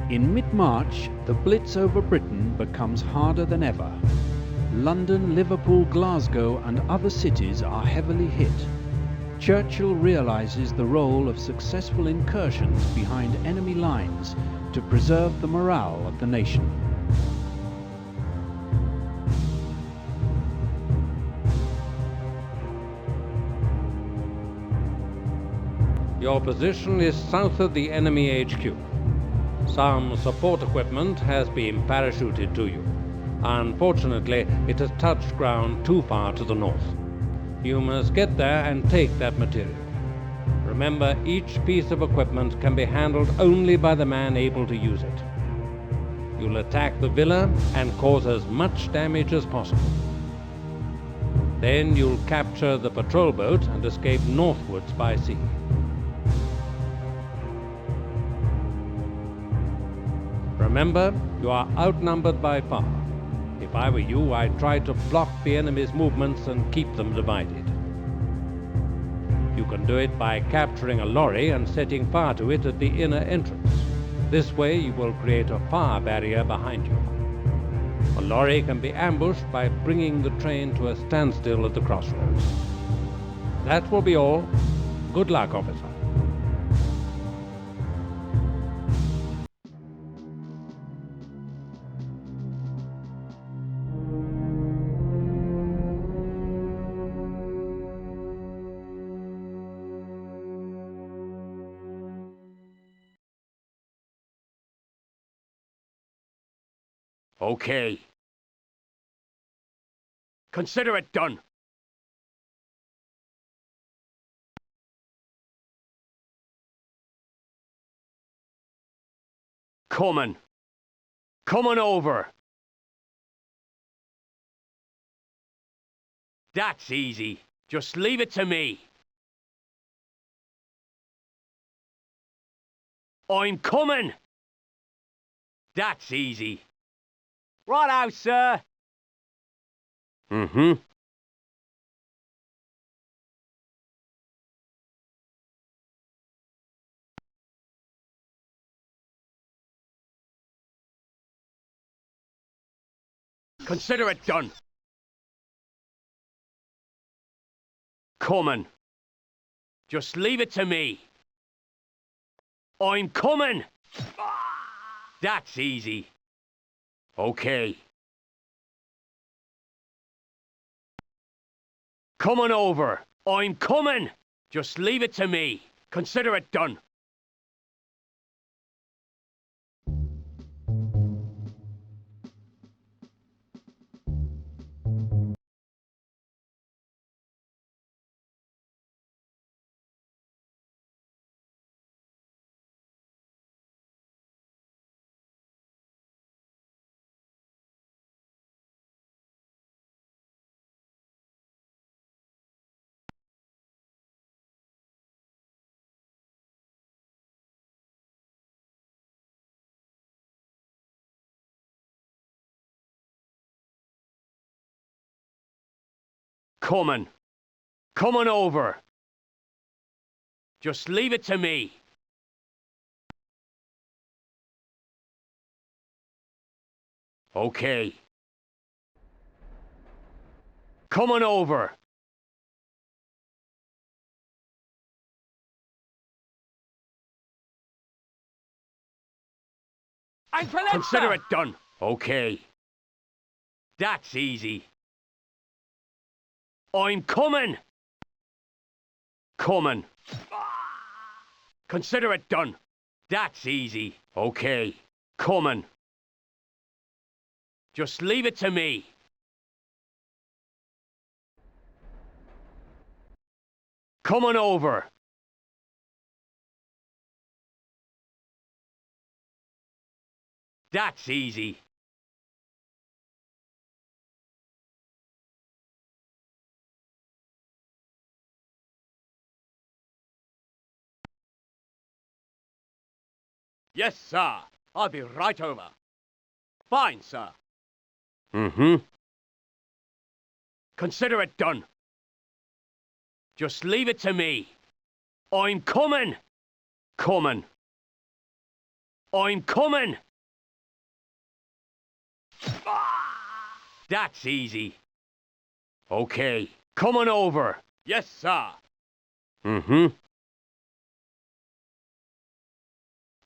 In mid-March, the blitz over Britain becomes harder than ever. London, Liverpool, Glasgow and other cities are heavily hit. Churchill realizes the role of successful incursions behind enemy lines to preserve the morale of the nation. Your position is south of the enemy HQ. Some support equipment has been parachuted to you. Unfortunately, it has touched ground too far to the north. You must get there and take that material. Remember, each piece of equipment can be handled only by the man able to use it. You'll attack the villa and cause as much damage as possible. Then you'll capture the patrol boat and escape northwards by sea. Remember, you are outnumbered by far. If I were you, I'd try to block the enemy's movements and keep them divided. You can do it by capturing a lorry and setting fire to it at the inner entrance. This way you will create a fire barrier behind you. A lorry can be ambushed by bringing the train to a standstill at the crossroads. That will be all. Good luck, officer. Okay. Consider it done. Coming. Coming over. That's easy. Just leave it to me. I'm coming. That's easy. Righto, sir. Mm-hmm. Consider it done. Coming. Just leave it to me. I'm coming. That's easy. Okay. Coming over. I'm coming. Just leave it to me. Consider it done. Coming. Coming over. Just leave it to me. Okay. Coming over. Consider it done. Okay. That's easy. I'm coming. Coming. Consider it done. That's easy. Okay. Coming. Just leave it to me. Coming over. That's easy. Yes, sir. I'll be right over. Fine, sir. Mm-hmm. Consider it done. Just leave it to me. I'm coming. Coming. I'm coming! That's easy. Okay, come on over. Yes, sir. Mm-hmm.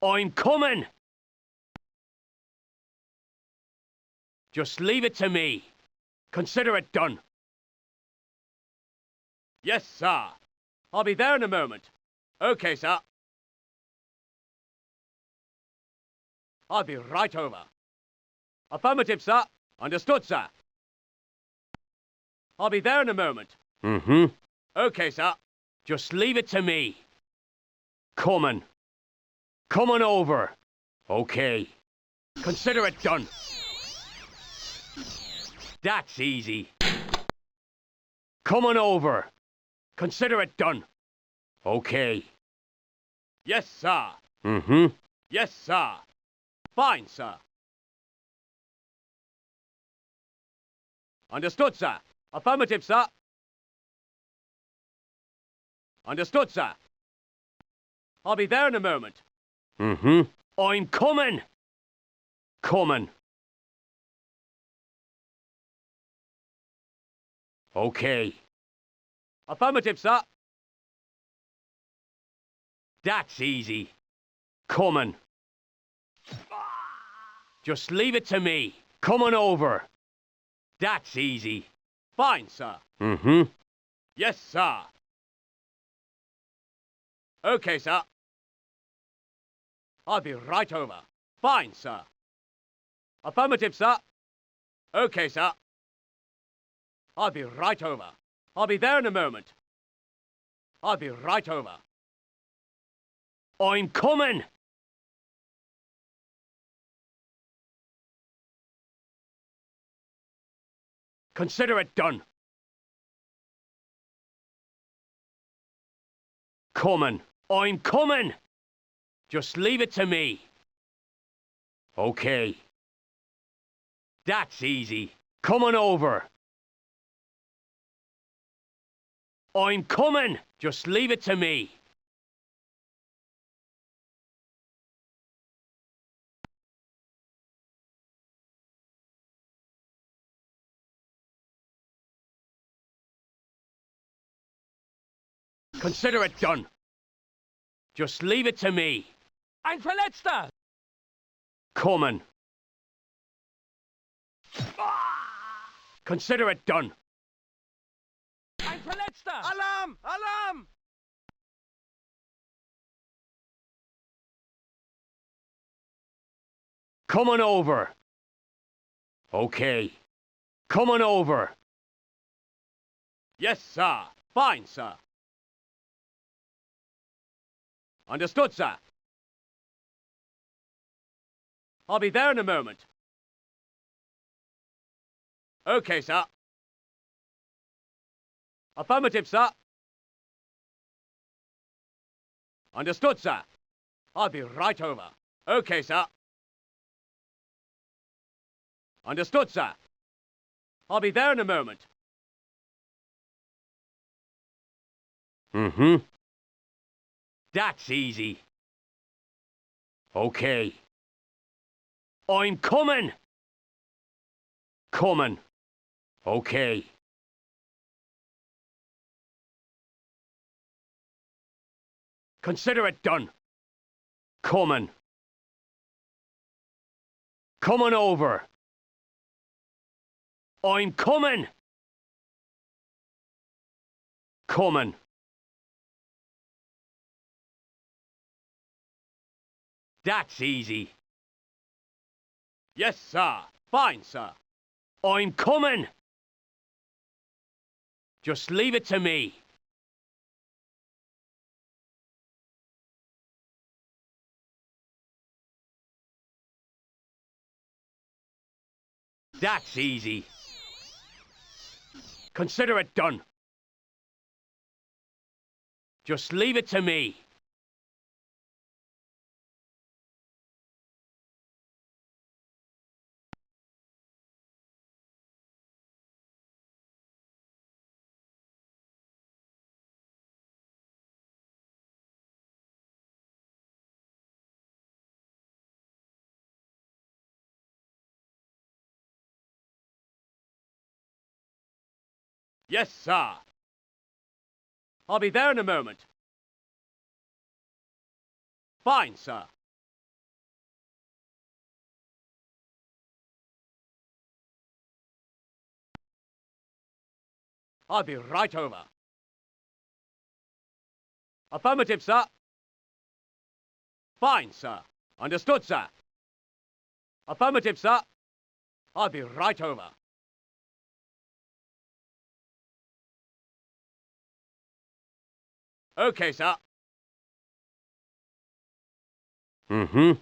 I'm coming! Just leave it to me. Consider it done. Yes, sir. I'll be there in a moment. Okay, sir. I'll be right over. Affirmative, sir. Understood, sir. I'll be there in a moment. Mm-hmm. Okay, sir. Just leave it to me. Coming. Coming over. Okay. Consider it done. That's easy. Coming over. Consider it done. Okay. Yes, sir. Mm-hmm. Yes, sir. Fine, sir. Understood, sir. Affirmative, sir. Understood, sir. I'll be there in a moment. Mm-hmm. I'm coming! Coming. Okay. Affirmative, sir. That's easy. Coming. Just leave it to me. Coming over. That's easy. Fine, sir. Mm-hmm. Yes, sir. Okay, sir. I'll be right over. Fine, sir. Affirmative, sir. Okay, sir. I'll be right over. I'll be there in a moment. I'll be right over. I'm coming! Consider it done. Coming. I'm coming! Just leave it to me. Okay. That's easy. Coming over. I'm coming! Just leave it to me. Consider it done. Just leave it to me. Ein Verletzter! Coming. Consider it done. Ein Verletzter! Alarm! Alarm! Coming over. Okay. Coming over. Yes, sir. Fine, sir. Understood, sir. I'll be there in a moment. Okay, sir. Affirmative, sir. Understood, sir. I'll be right over. Okay, sir. Understood, sir. I'll be there in a moment. Mm-hmm. That's easy. Okay. I'm coming! Coming. Okay. Consider it done. Coming. Coming over. I'm coming! Coming. That's easy. Yes, sir. Fine, sir. I'm coming! Just leave it to me. That's easy. Consider it done. Just leave it to me. Yes, sir. I'll be there in a moment. Fine, sir. I'll be right over. Affirmative, sir. Fine, sir. Understood, sir. Affirmative, sir. I'll be right over. Okay, sir. Mm-hmm.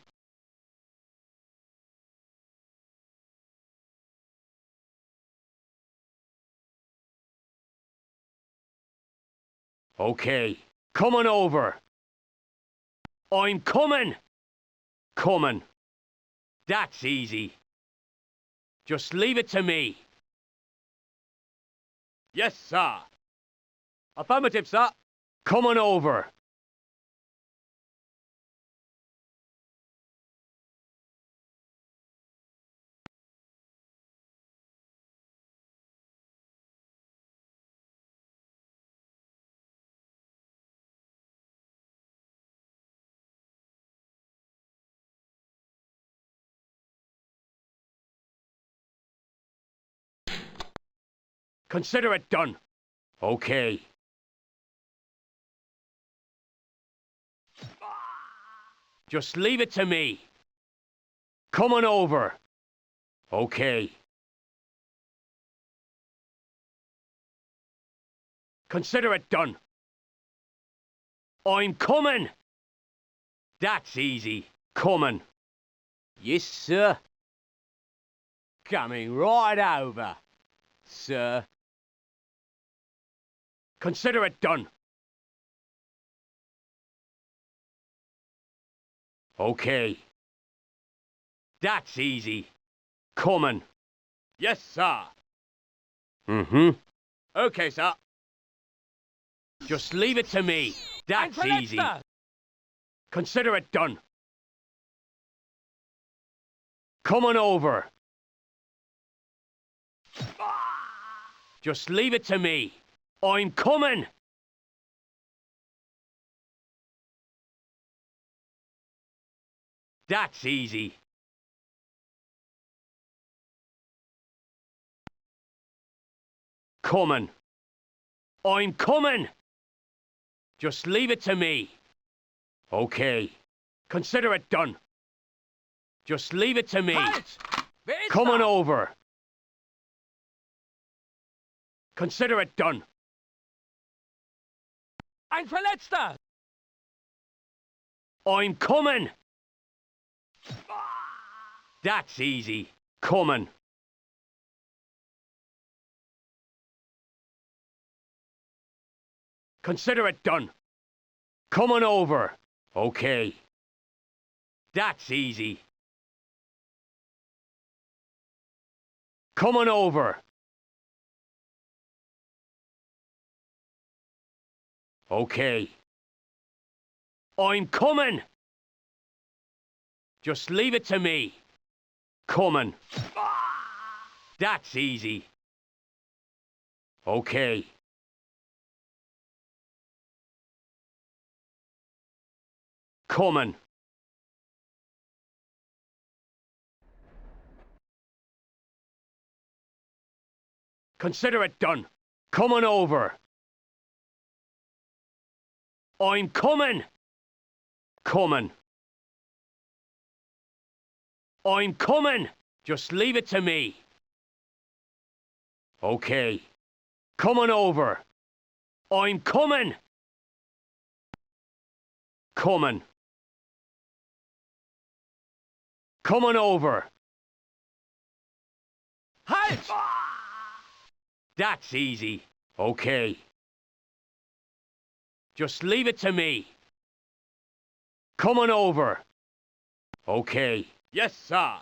Okay. Coming over. I'm coming. Coming. That's easy. Just leave it to me. Yes, sir. Affirmative, sir. Coming over. Consider it done. Okay. Just leave it to me. Coming over. Okay. Consider it done. I'm coming. That's easy. Coming. Yes, sir. Coming right over, sir. Consider it done. Okay. That's easy. Coming. Yes, sir. Mm-hmm. Okay, sir. Just leave it to me. That's easy. Consider it done. Coming over. Just leave it to me. I'm coming. That's easy. Coming. I'm coming. Just leave it to me. Okay. Consider it done. Just leave it to me. Coming over. Consider it done. Ein Verletzter! I'm coming. That's easy. Coming. Consider it done. Coming over. Okay. That's easy. Coming over. Okay. I'm coming. Just leave it to me. Coming. That's easy. Okay. Coming. Consider it done. Coming over. I'm coming. Coming. I'm coming. Just leave it to me. Okay. Coming over. I'm coming. Coming. Coming over. Halt! That's easy. Okay. Just leave it to me. Coming over. Okay. Yes, sir.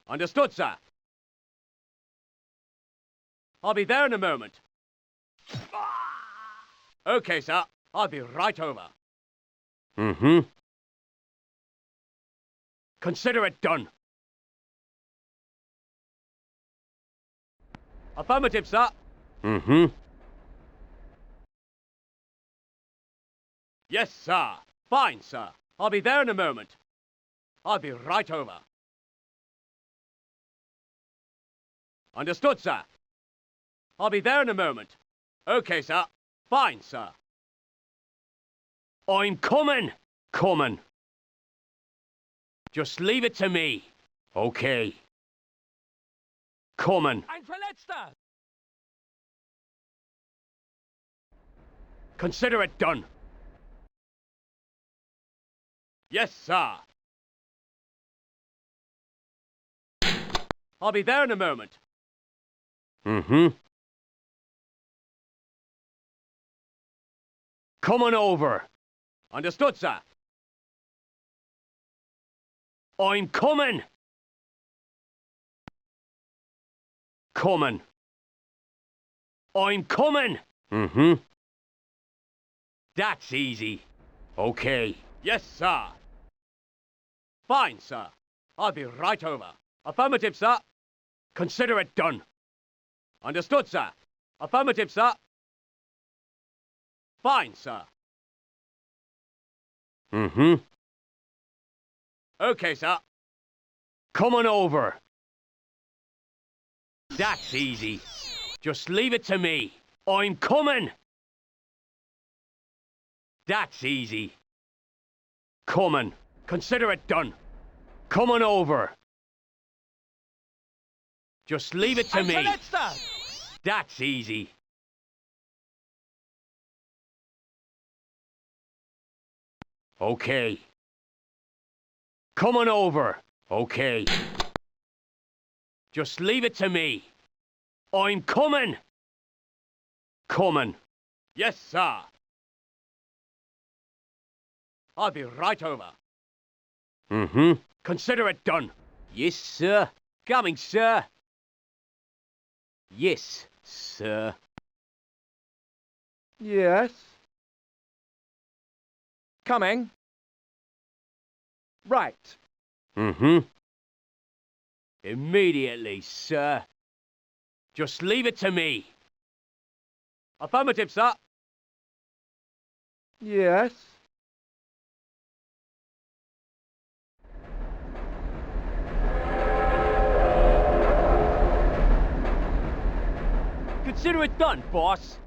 Understood, sir. I'll be there in a moment. Okay, sir. I'll be right over. Mm-hmm. Consider it done. Affirmative, sir. Mm-hmm. Yes, sir. Fine, sir. I'll be there in a moment. I'll be right over. Understood, sir. I'll be there in a moment. Okay, sir. Fine, sir. I'm coming. Coming. Just leave it to me. Okay. Coming. Ein Verletzter! Consider it done. Yes, sir. I'll be there in a moment. Mm-hmm. Coming over. Understood, sir. I'm coming. Coming. I'm coming. Mm-hmm. That's easy. Okay. Yes, sir. Fine, sir. I'll be right over. Affirmative, sir. Consider it done. Understood, sir. Affirmative, sir. Fine, sir. Mm-hmm. Okay, sir. Coming over. That's easy. Just leave it to me. I'm coming. That's easy. Coming. Consider it done. Coming over. Just leave it to Ein me. Verletzter! That's easy. Okay. Coming over. Okay. Just leave it to me. I'm coming. Coming. Yes, sir. I'll be right over. Mm-hmm. Consider it done. Yes, sir. Coming, sir. Yes, sir. Yes. Coming. Right. Mm-hmm. Immediately, sir. Just leave it to me. Affirmative, sir. Yes. Consider it done, boss.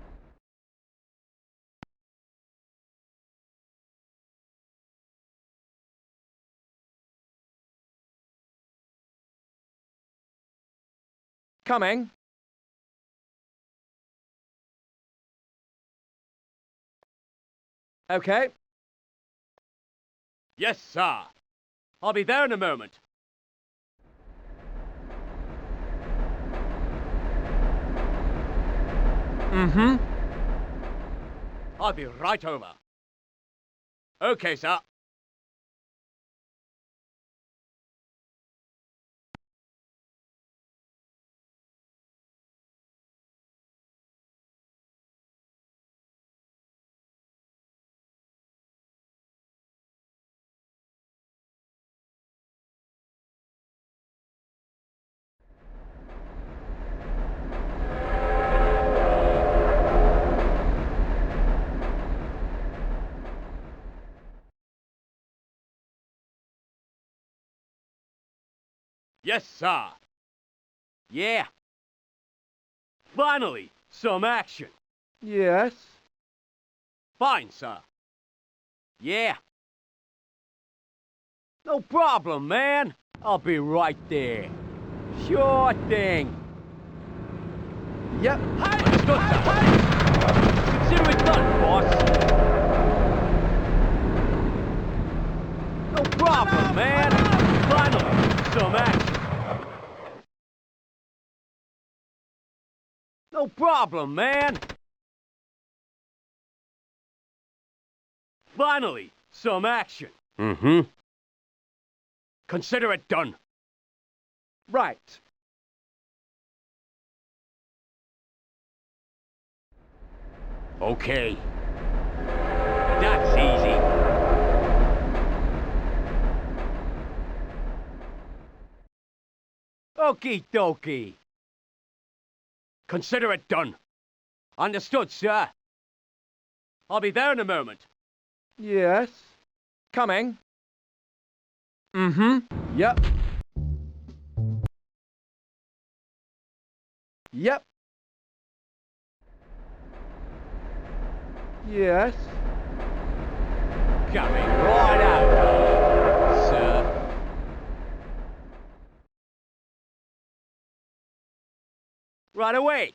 Coming. Okay. Yes, sir. I'll be there in a moment. Mm-hmm. I'll be right over. Okay, sir. Yes, sir. Yeah. Finally, some action. Yes. Fine, sir. Yeah. No problem, man. I'll be right there. Sure thing. Yep. Understood, sir. Consider it done, boss. No problem, man. Finally, some action. No problem, man. Finally, some action. Mm-hmm. Consider it done. Right. Okay. That's easy. Okie dokie. Consider it done. Understood, sir. I'll be there in a moment. Yes. Coming. Mm-hmm. Yep. Yep. Yes. Coming right out, sir. Right away.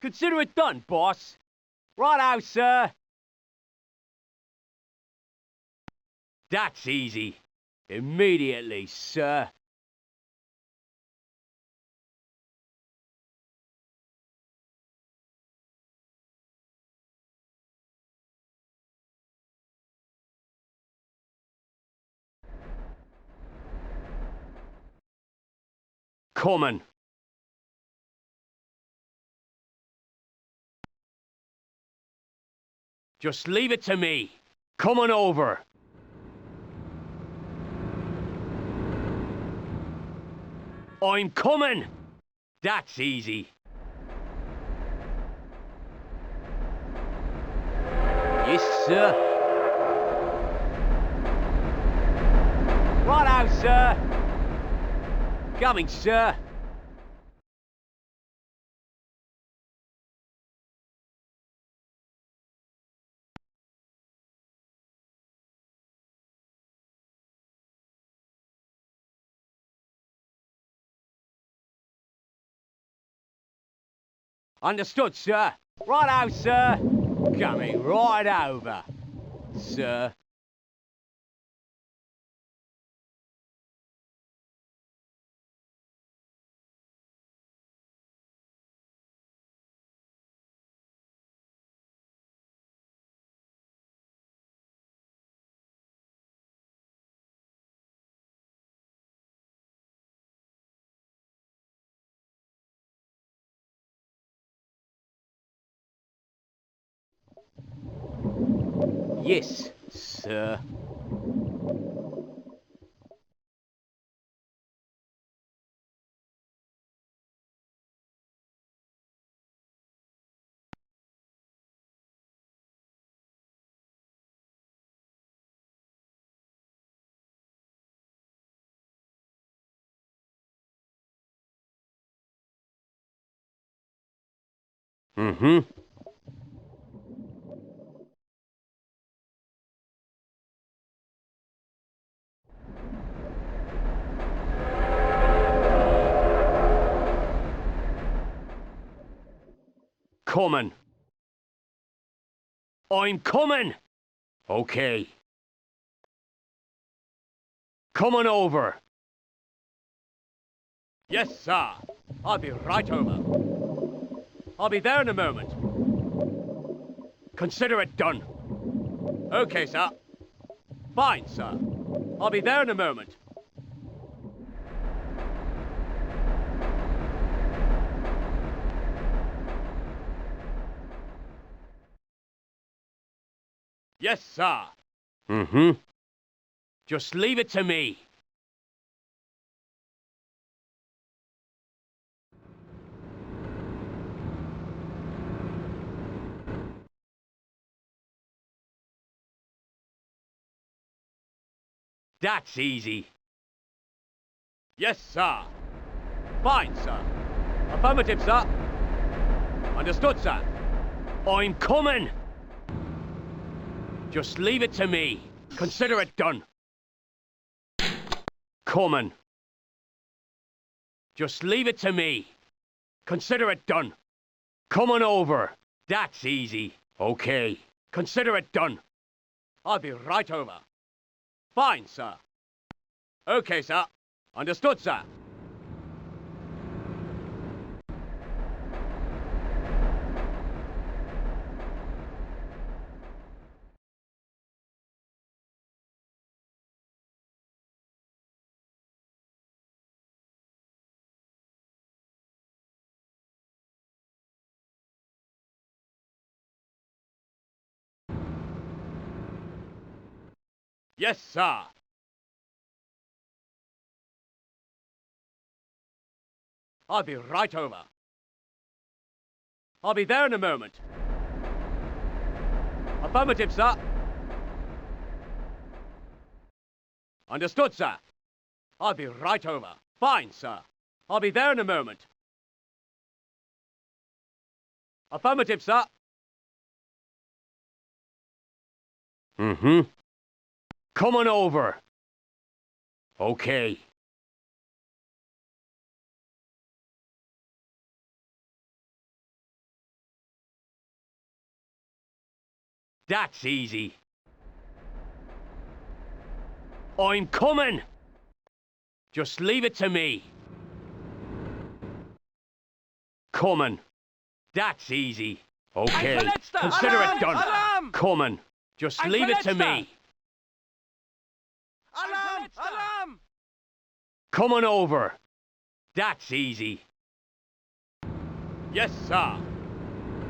Consider it done, boss. Right out, sir. That's easy. Immediately, sir. Coming. Just leave it to me. Coming over. I'm coming. That's easy. Yes, sir. Right out, sir. Coming, sir. Understood, sir. Right out, sir. Coming right over, sir. Yes, sir. Mm-hmm. Coming. I'm coming. Okay. Coming over. Yes, sir. I'll be right over. I'll be there in a moment. Consider it done. Okay, sir. Fine, sir. I'll be there in a moment. Yes, sir. Mm-hmm. Just leave it to me. That's easy. Yes, sir. Fine, sir. Affirmative, sir. Understood, sir. I'm coming. Just leave it to me. Consider it done. Coming. Just leave it to me. Consider it done. Coming over. That's easy. Okay. Consider it done. I'll be right over. Fine, sir. Okay, sir. Understood, sir. Yes, sir. I'll be right over. I'll be there in a moment. Affirmative, sir. Understood, sir. I'll be right over. Fine, sir. I'll be there in a moment. Affirmative, sir. Mm-hmm. Come on over. Okay. That's easy. I'm coming! Just leave it to me. Coming. That's easy. Okay. Consider it done. Alarm! Coming. Just leave it to me. Alarm! Alarm! Come on over. That's easy. Yes, sir.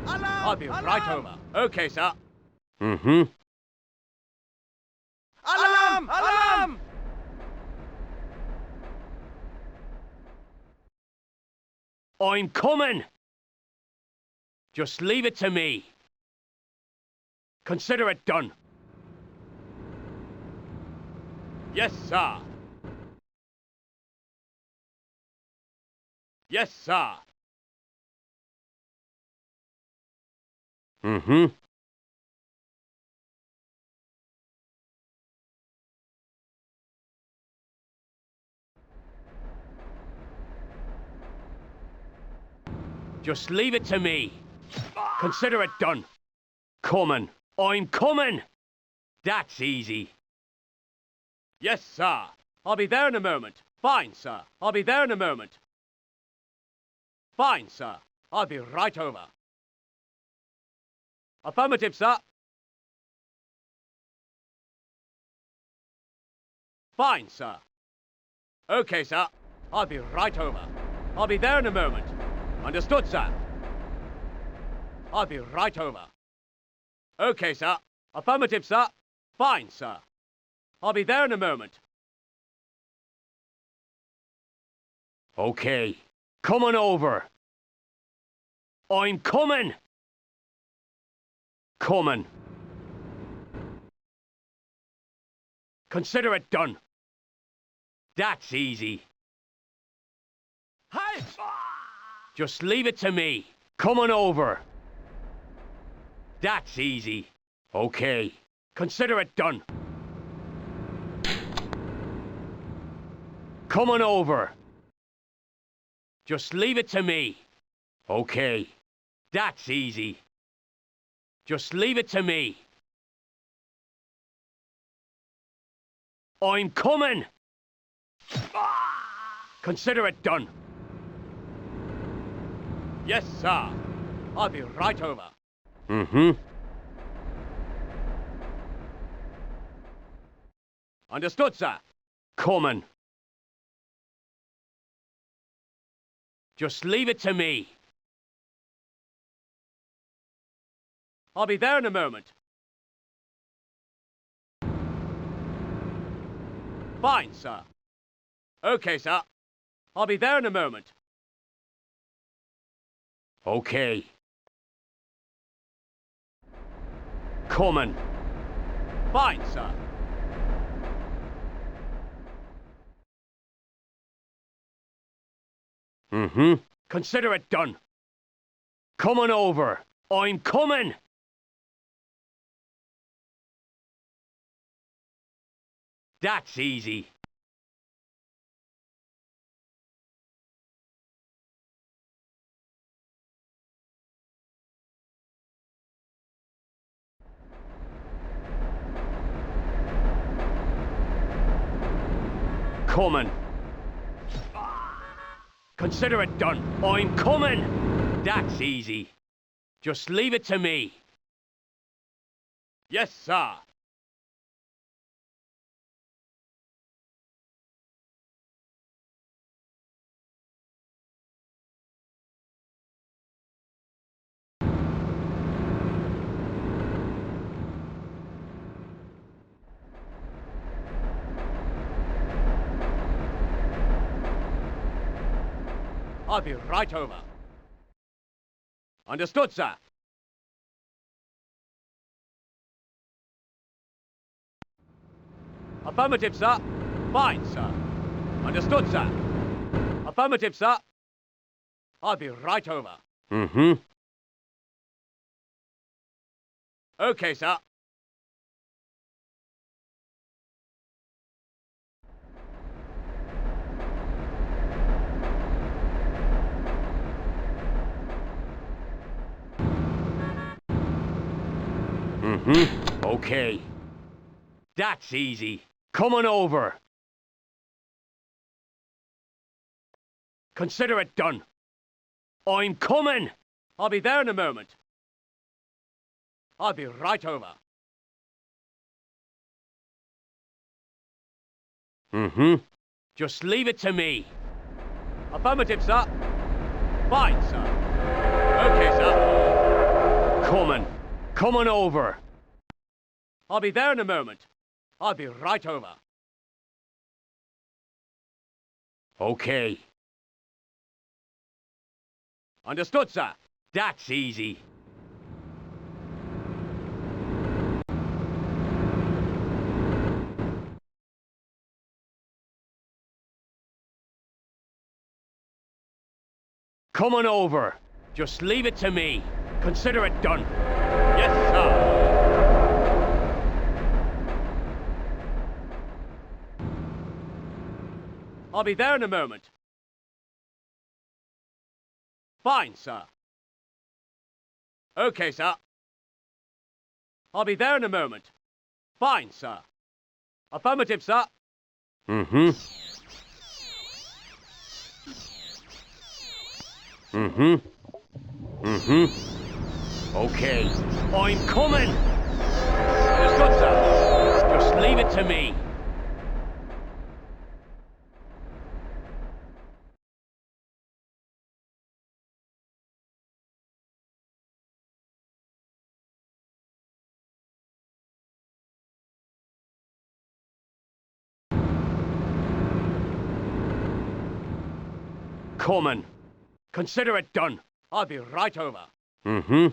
Alarm! I'll be right over. Okay, sir. Mm-hmm. Alarm! Alarm! I'm coming. Just leave it to me. Consider it done. Yes, sir. Yes, sir. Mm-hmm. Just leave it to me. Consider it done. Coming. I'm coming. That's easy. Yes, sir. I'll be there in a moment. Fine, sir. I'll be there in a moment. Fine, sir. I'll be right over. Affirmative, sir. Fine, sir. Okay, sir. I'll be right over. I'll be there in a moment. Understood, sir. I'll be right over. Okay, sir. Affirmative, sir. Fine, sir. I'll be there in a moment. Okay. Come on over. I'm coming. Coming. Consider it done. That's easy. Halt! Just leave it to me. Come on over. That's easy. Okay. Consider it done. Come on over. Just leave it to me. Okay. That's easy. Just leave it to me. I'm coming. Consider it done. Yes, sir. I'll be right over. Mm-hmm. Understood, sir. Coming. Just leave it to me. I'll be there in a moment. Fine, sir. Okay, sir. I'll be there in a moment. Okay. Coming. Fine, sir. Mm-hmm. Consider it done. Come on over. I'm coming. That's easy. Coming. Consider it done. I'm coming. That's easy. Just leave it to me. Yes, sir. I'll be right over. Understood, sir. Affirmative, sir. Fine, sir. Understood, sir. Affirmative, sir. I'll be right over. Mm-hmm. Okay, sir. Mm-hmm. Okay. That's easy. Come on over. Consider it done. I'm coming. I'll be there in a moment. I'll be right over. Mm-hmm. Just leave it to me. Affirmative, sir. Fine, sir. Okay, sir. Coming. Come on over. I'll be there in a moment. I'll be right over. Okay. Understood, sir. That's easy. Come on over. Just leave it to me. Consider it done. Yes, sir. I'll be there in a moment. Fine, sir. Okay, sir. I'll be there in a moment. Fine, sir. Affirmative, sir. Mm-hmm. Mm-hmm. Mm-hmm. Okay. I'm coming. Understood, sir. Just leave it to me. Coming. Consider it done. I'll be right over. Mm-hmm.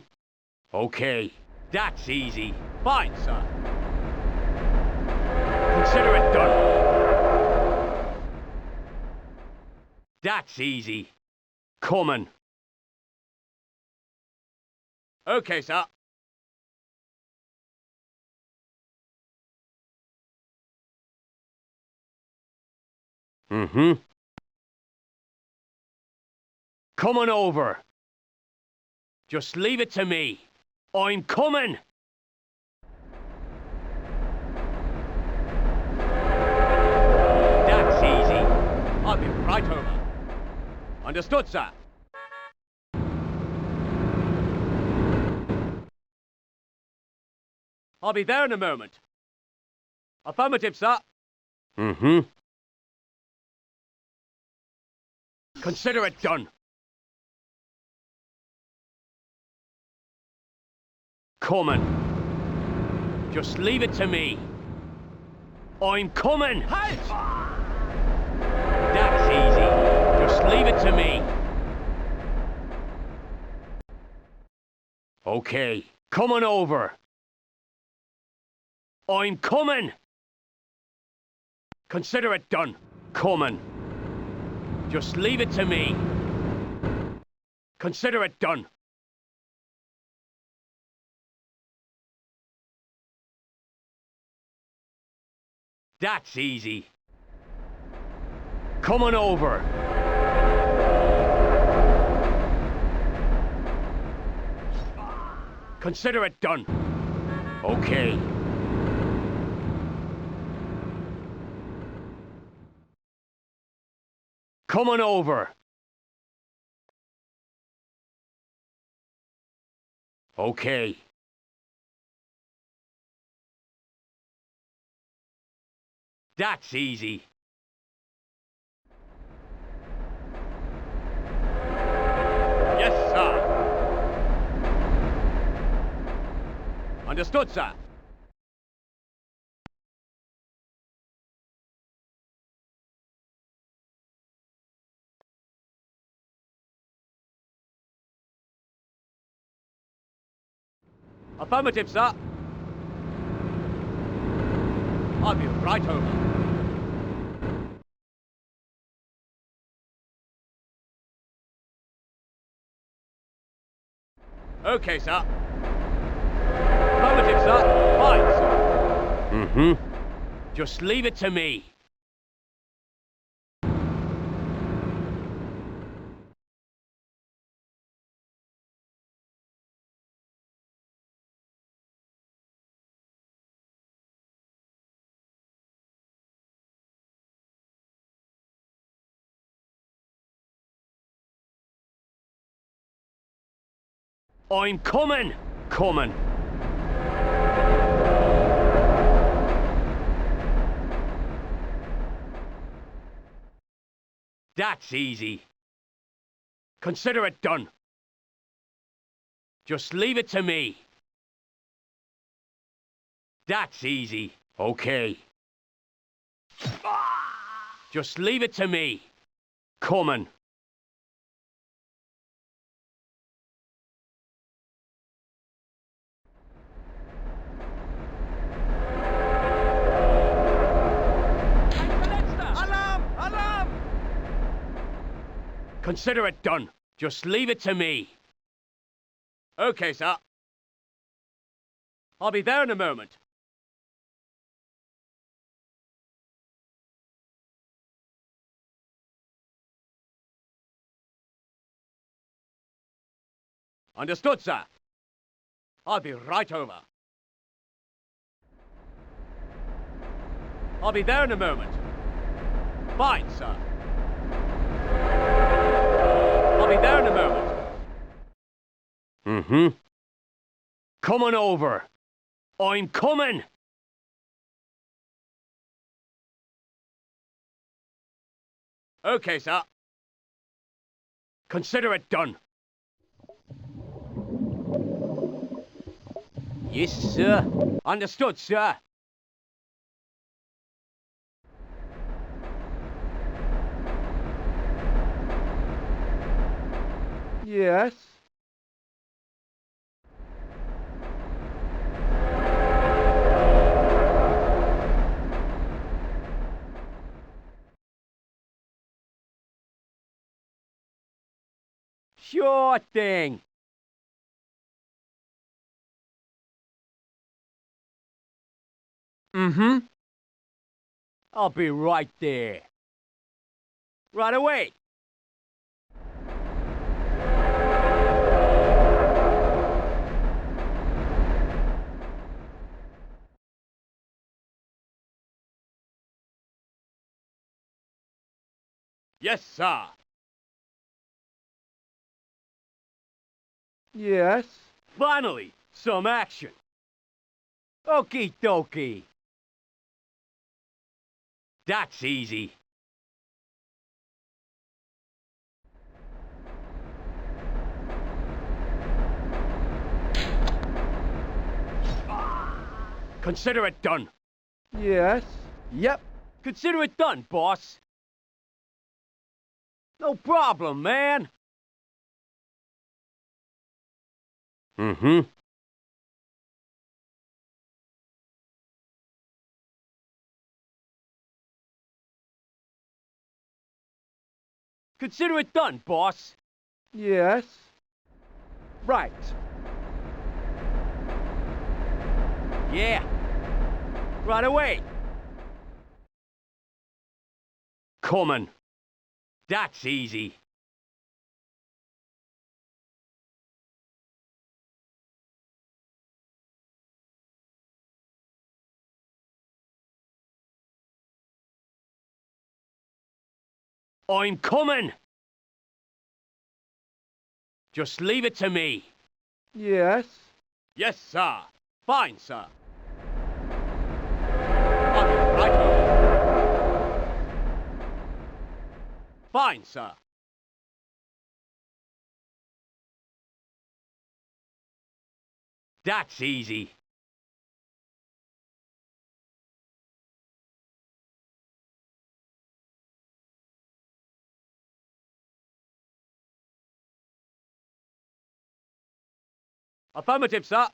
Okay. That's easy. Fine, sir. Consider it done. That's easy. Coming. Okay, sir. Mm-hmm. Come on over. Just leave it to me. I'm coming. That's easy. I'll be right over. Understood, sir. I'll be there in a moment. Affirmative, sir. Mm-hmm. Consider it done. Coming. Just leave it to me. I'm coming. Halt! That's easy. Just leave it to me. Okay. Come on over. I'm coming. Consider it done. Coming. Just leave it to me. Consider it done. That's easy. Come on over. Consider it done. Okay. Come on over. Okay. That's easy. Yes, sir. Understood, sir. Affirmative, sir. I'll be right over. Okay, sir. Affirmative, sir. Fine, sir. Mm-hmm. Just leave it to me. I'm coming! Coming. That's easy. Consider it done. Just leave it to me. That's easy. Okay. Just leave it to me. Coming. Alarm! Alarm! Consider it done. Just leave it to me. Okay, sir. I'll be there in a moment. Understood, sir. I'll be right over. I'll be there in a moment. Fine, sir. I'll be there in a moment. Mm-hmm. Coming over. I'm coming! Okay, sir. Consider it done. Yes, sir. Understood, sir. Yes. Sure thing. Mm-hmm. I'll be right there. Right away. Yes, sir. Yes. Finally, some action. Okie dokie. That's easy. Consider it done. Yes. Yep. Consider it done, boss. No problem, man. Mm-hmm. Consider it done, boss. Yes. Right. Yeah. Right away. Coming. That's easy. I'm coming! Just leave it to me. Yes. Yes, sir. Fine, sir. I'll be right over. Fine, sir. That's easy. Affirmative, sir.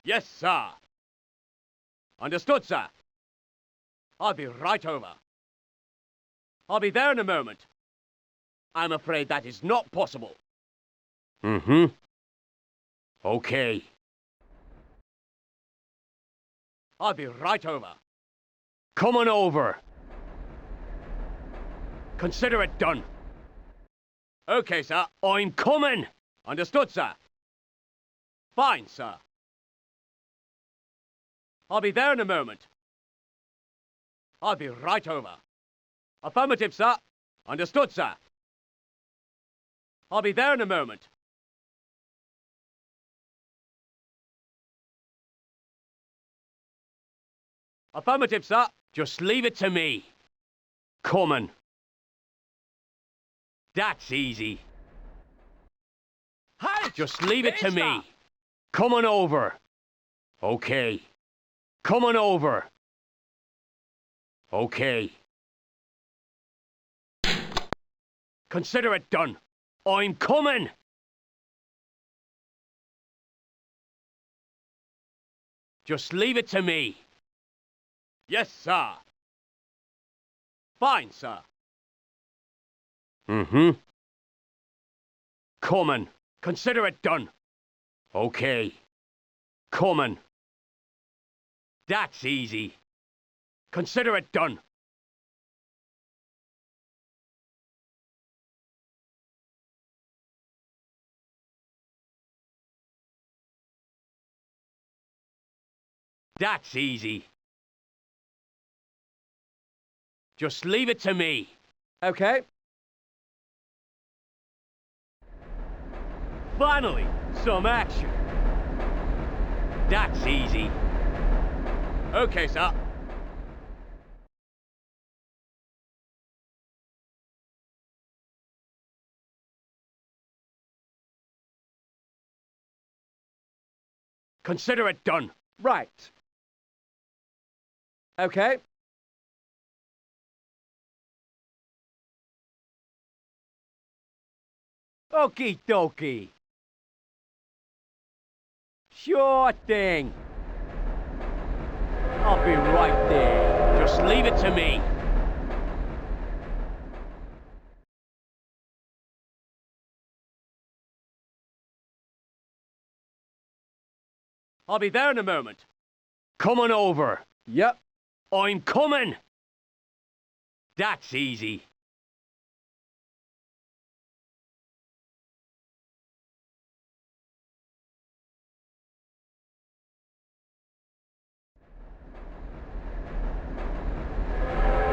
Yes, sir. Understood, sir. I'll be right over. I'll be there in a moment. I'm afraid that is not possible. Mm-hmm. Okay. I'll be right over. Coming over. Consider it done. Okay, sir. I'm coming. Understood, sir. Fine, sir. I'll be there in a moment. I'll be right over. Affirmative, sir. Understood, sir. I'll be there in a moment. Affirmative, sir. Just leave it to me. Coming. That's easy. Halt! Just leave it to me. Stop. Coming over. Okay. Coming over. Okay. Consider it done. I'm coming. Just leave it to me. Yes, sir. Fine, sir. Mm-hmm. Coming. Consider it done. Okay. Coming. That's easy. Consider it done. That's easy. Just leave it to me. Okay. Finally, some action. That's easy. Okay, sir. Consider it done. Right. Okay. Okie dokie. Sure thing. I'll be right there. Just leave it to me. I'll be there in a moment. Coming over. Yep. I'm coming. That's easy.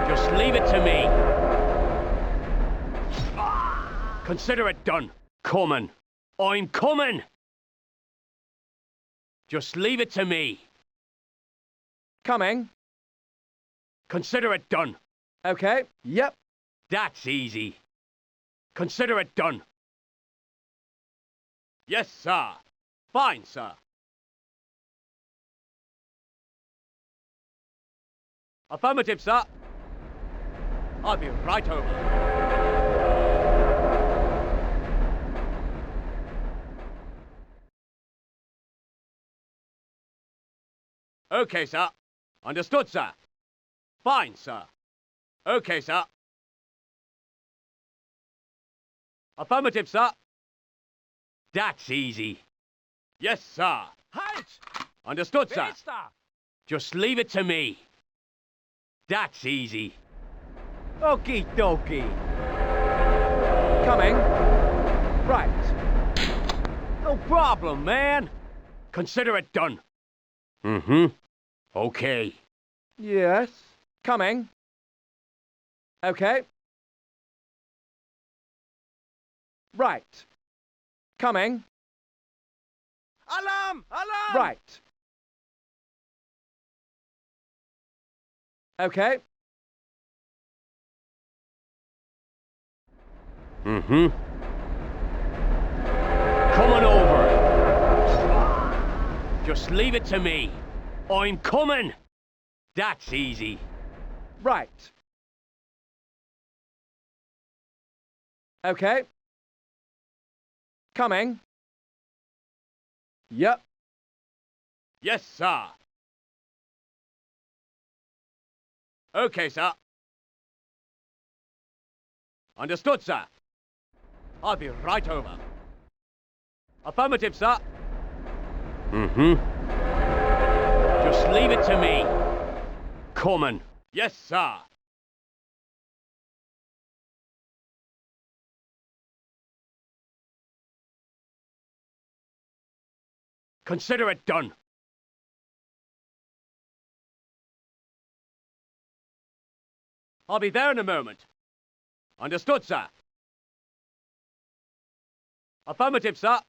Just leave it to me. Consider it done. Coming. I'm coming. Just leave it to me. Coming. Consider it done. Okay. Yep. That's easy. Consider it done. Yes, sir. Fine, sir. Affirmative, sir. I'll be right over. Okay, sir. Understood, sir. Fine, sir. Okay, sir. Affirmative, sir. That's easy. Yes, sir. Halt! Understood, sir. Just leave it to me. That's easy. Okie dokie. Coming. Right. No problem, man. Consider it done. Mm-hmm. Okay. Yes. Coming. Okay. Right. Coming. Alarm! Alarm! Right. Okay. Mm-hmm. Coming over. Just leave it to me. I'm coming. That's easy. Right. Okay. Coming. Yep. Yes, sir. Okay, sir. Understood, sir. I'll be right over. Affirmative, sir. Mm-hmm. Just leave it to me. Coming. Yes, sir. Consider it done. I'll be there in a moment. Understood, sir. Affirmative, sir.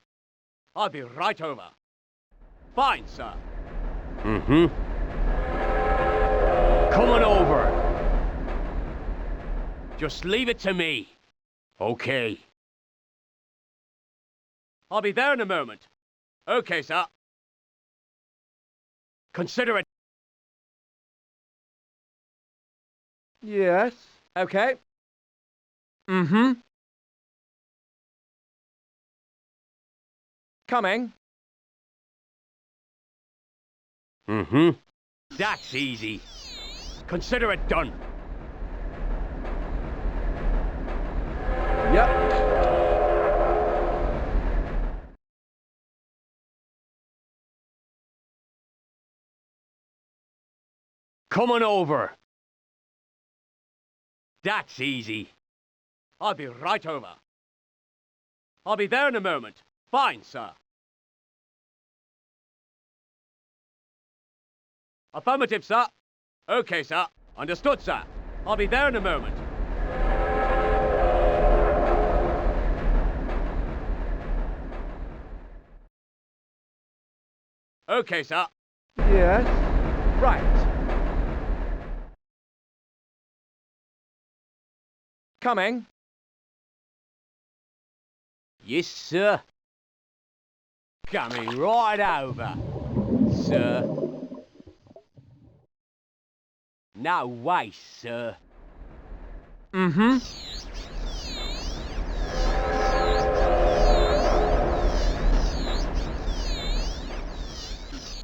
I'll be right over. Fine, sir. Mm-hmm. Coming over. Just leave it to me. Okay. I'll be there in a moment. Okay, sir. Consider it. Yes. Okay. Mm-hmm. Coming. Mm-hmm. That's easy. Consider it done. Yep. Coming over. That's easy. I'll be right over. I'll be there in a moment. Fine, sir. Affirmative, sir. Okay, sir. Understood, sir. I'll be there in a moment. Okay, sir. Yes. Right. Coming. Yes, sir. Coming right over, sir. No way, sir. Mm-hmm.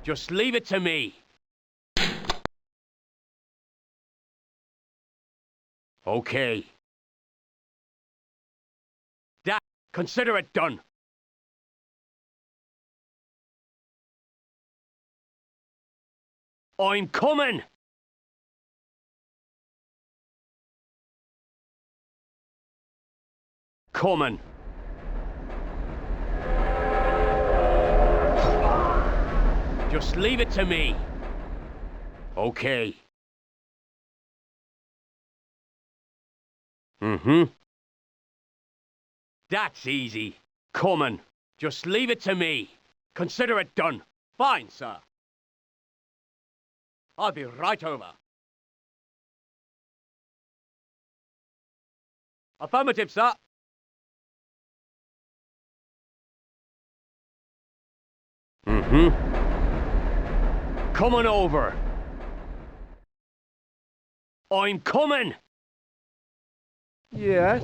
Just leave it to me. Okay. Consider it done. I'm coming. Coming. Just leave it to me. Okay. Mm-hmm. That's easy. Coming. Just leave it to me. Consider it done. Fine, sir. I'll be right over. Affirmative, sir. Mm-hmm. Coming over. I'm coming. Yes.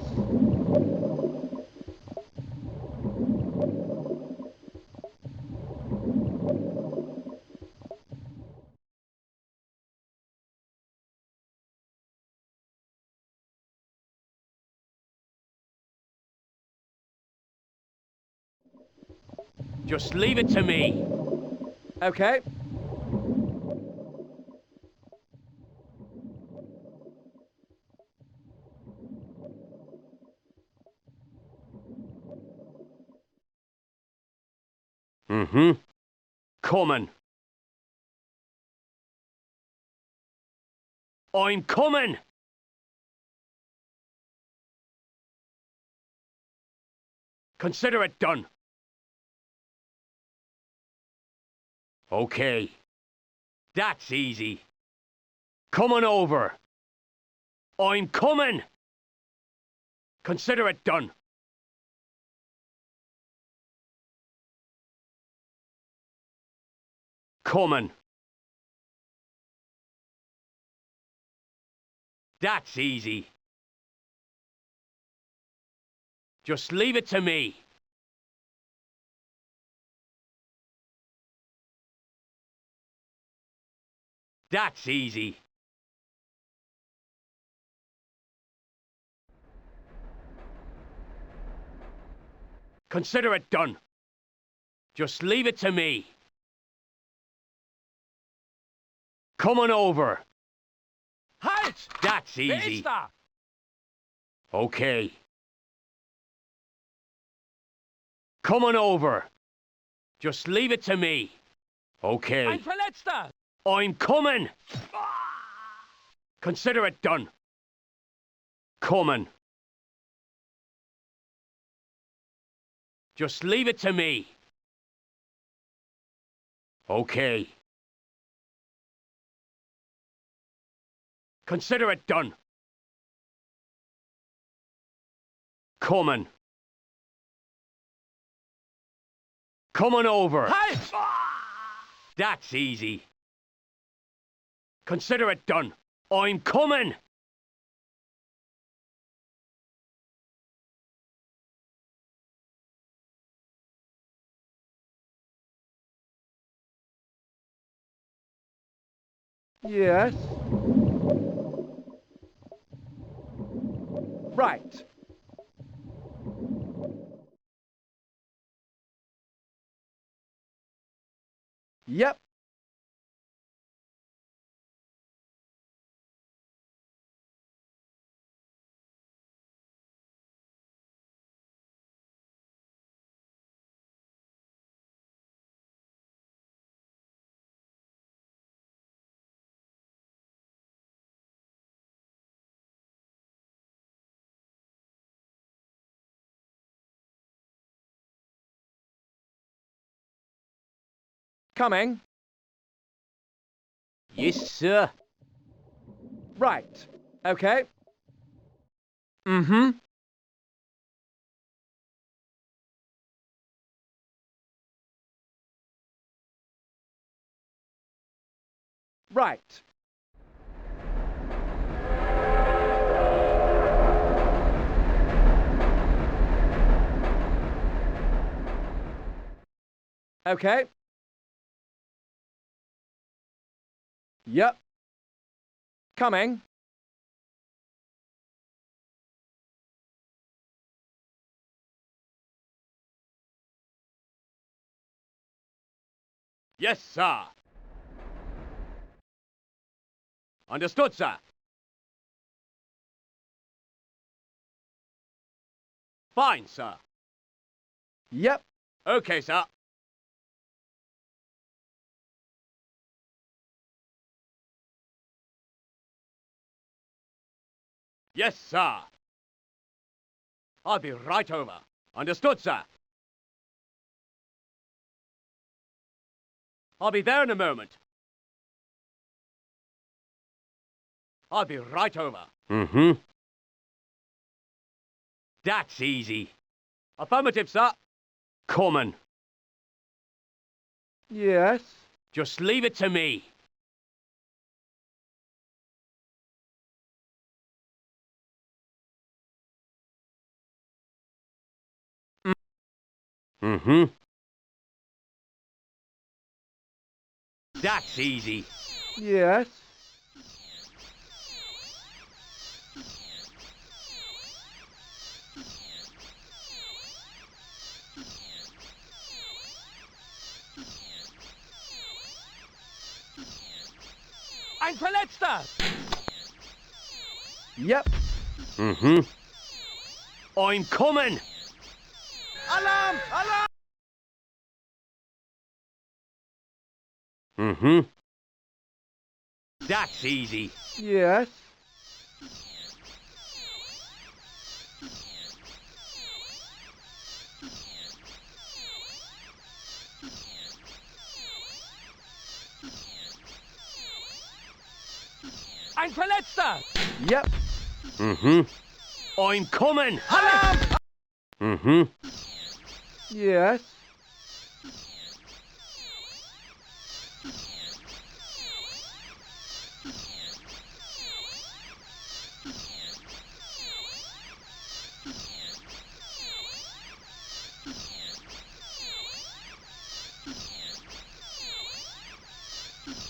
Just leave it to me. Okay. Mm-hmm. Coming. I'm coming. Consider it done. Okay. That's easy. Coming over. I'm coming. Consider it done. Coming. That's easy. Just leave it to me. That's easy. Consider it done. Just leave it to me. Come on over. Halt! That's easy. Okay. Come on over. Just leave it to me. Okay. Ein Verletzter! I'm coming. Consider it done. Coming. Just leave it to me. Okay. Consider it done. Coming. Come on over. Halt! That's easy. Consider it done. I'm coming. Yes. Right. Yep. Coming. Yes, sir. Right. Okay. Mm-hmm. Right. Okay. Yep. Coming. Yes, sir. Understood, sir. Fine, sir. Yep. Okay, sir. Yes, sir. I'll be right over. Understood, sir. I'll be there in a moment. I'll be right over. Mm-hmm. That's easy. Affirmative, sir. Coming. Yes. Just leave it to me. Mm-hmm. That's easy. Yes. Ein Verletzter! Yep. Mm-hmm. I'm coming. Alarm! Alarm! Mm-hmm. That's easy. Yes. Ein Verletzter! Yep. Mm-hmm. I'm coming. Alarm! Mm-hmm. Yes.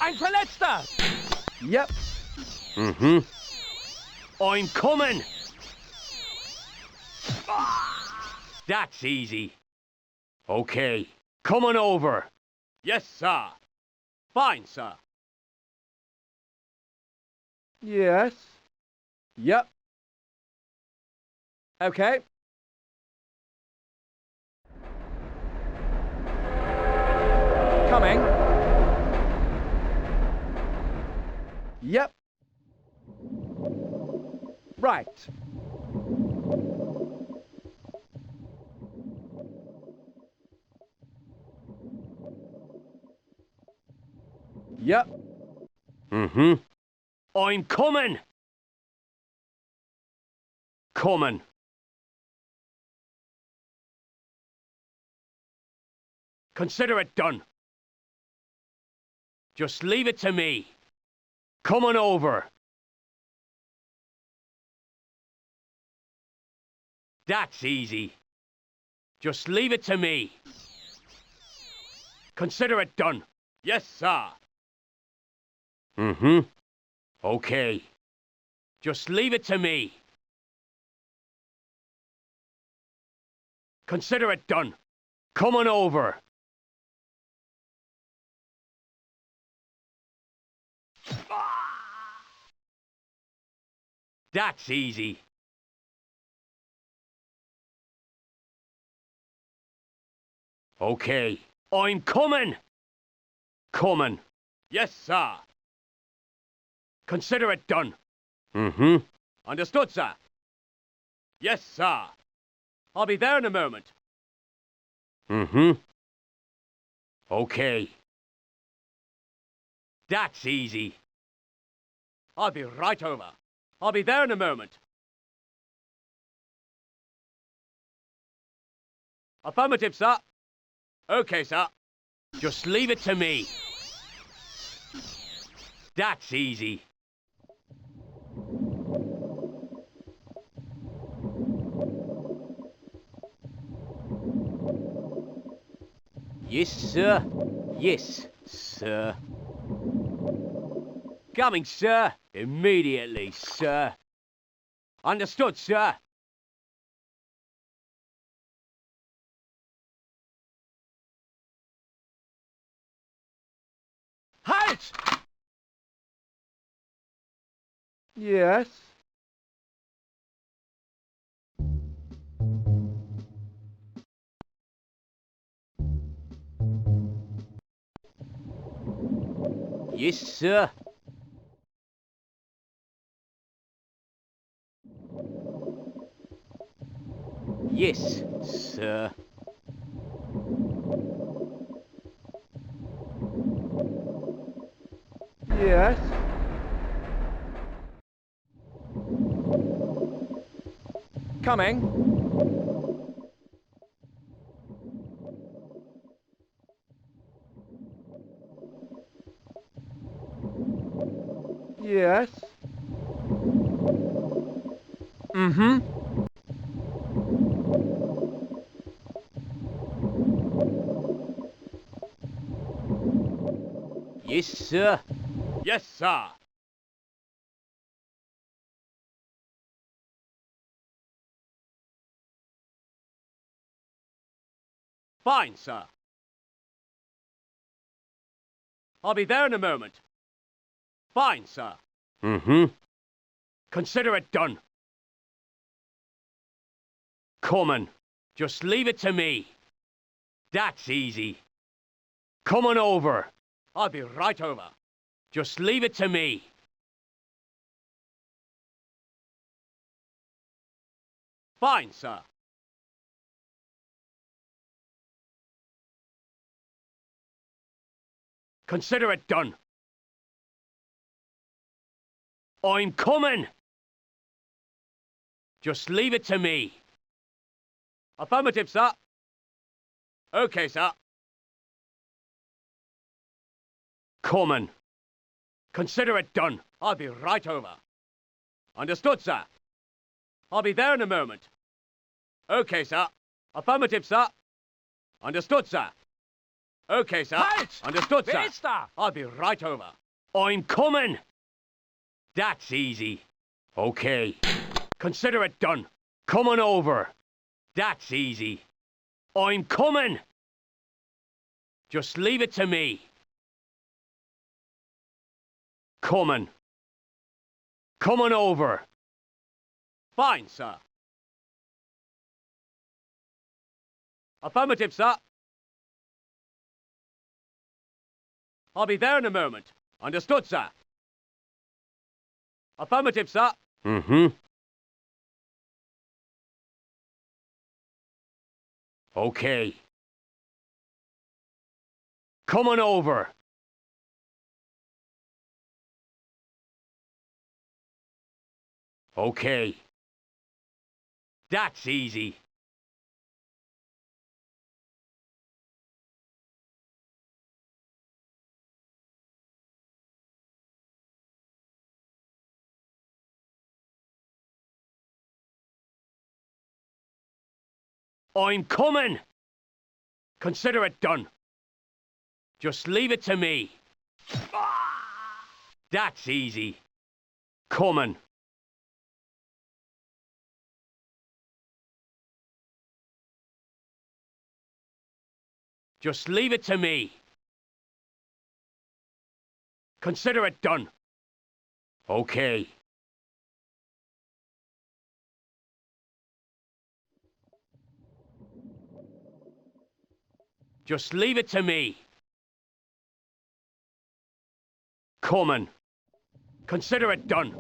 Ein Verletzter! Yep. Mm-hmm. I'm coming! That's easy. Okay, come on over. Yes, sir. Fine, sir. Yes. Yep. Okay. Coming. Yep. Right. Yep. Mm-hmm. I'm coming! Coming. Consider it done. Just leave it to me. Come on over. That's easy. Just leave it to me. Consider it done. Yes, sir. Mm-hmm. Okay. Just leave it to me. Consider it done. Come on over. That's easy. Okay, I'm coming! Coming. Yes, sir. Consider it done. Mm-hmm. Understood, sir. Yes, sir. I'll be there in a moment. Mm-hmm. Okay. That's easy. I'll be right over. I'll be there in a moment. Affirmative, sir. Okay, sir. Just leave it to me. That's easy. Yes, sir. Yes, sir. Coming, sir. Immediately, sir. Understood, sir. Halt! Yes. Yes, sir. Yes, sir. Yes. Coming. Yes. Mm-hmm. Yes, sir. Yes, sir. Fine, sir. I'll be there in a moment. Fine, sir. Mm-hmm. Consider it done. Coming. Just leave it to me. That's easy. Come on over. I'll be right over. Just leave it to me. Fine, sir. Consider it done. I'm coming! Just leave it to me. Affirmative, sir. Okay, sir. Coming. Consider it done. I'll be right over. Understood, sir. I'll be there in a moment. Okay, sir. Affirmative, sir. Understood, sir. Okay, sir. Halt! Understood, sir. Wer ist da? I'll be right over. I'm coming! That's easy. Okay. Consider it done. Coming over. That's easy. I'm coming. Just leave it to me. Coming. Coming over. Fine, sir. Affirmative, sir. I'll be there in a moment. Understood, sir. Affirmative, sir. Mm-hmm. Okay. Coming over. Okay. That's easy. I'm coming. Consider it done. Just leave it to me. That's easy. Coming. Just leave it to me. Consider it done. Okay. Just leave it to me. Coming. Consider it done.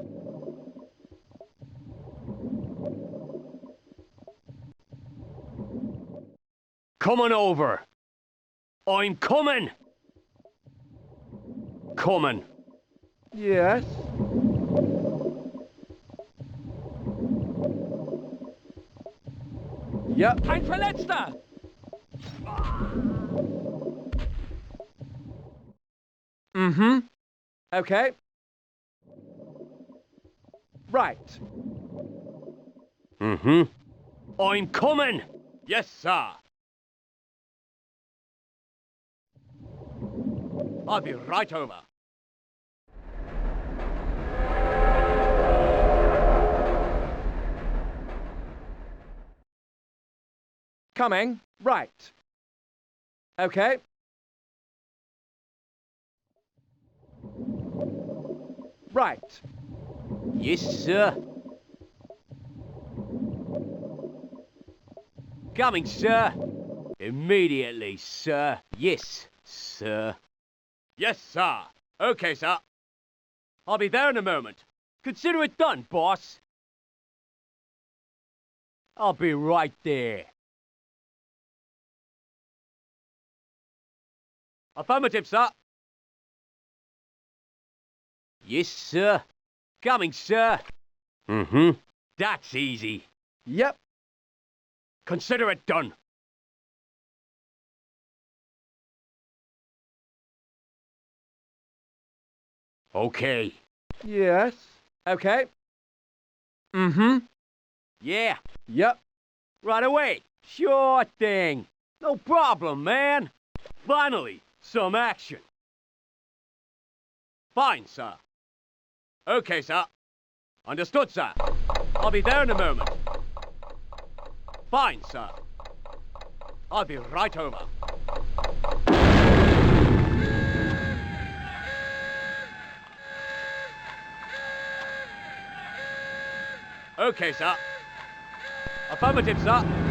Coming over. I'm coming. Coming. Yes. Yep. Ein Verletzter! Mm-hmm. Okay. Right. Mm-hmm. I'm coming. Yes, sir. I'll be right over. Coming. Right. Okay. Right. Yes, sir. Coming, sir. Immediately, sir. Yes, sir. Yes, sir. Okay, sir. I'll be there in a moment. Consider it done, boss. I'll be right there. Affirmative, sir. Yes, sir. Coming, sir. Mm-hmm. That's easy. Yep. Consider it done. Okay. Yes. Okay. Mm-hmm. Yeah, Yep. right away. Sure thing. No problem, man. Finally, some action. Fine, sir. Okay, sir. Understood, sir. I'll be there in a moment. Fine, sir. I'll be right over. Okay, sir. Affirmative, sir.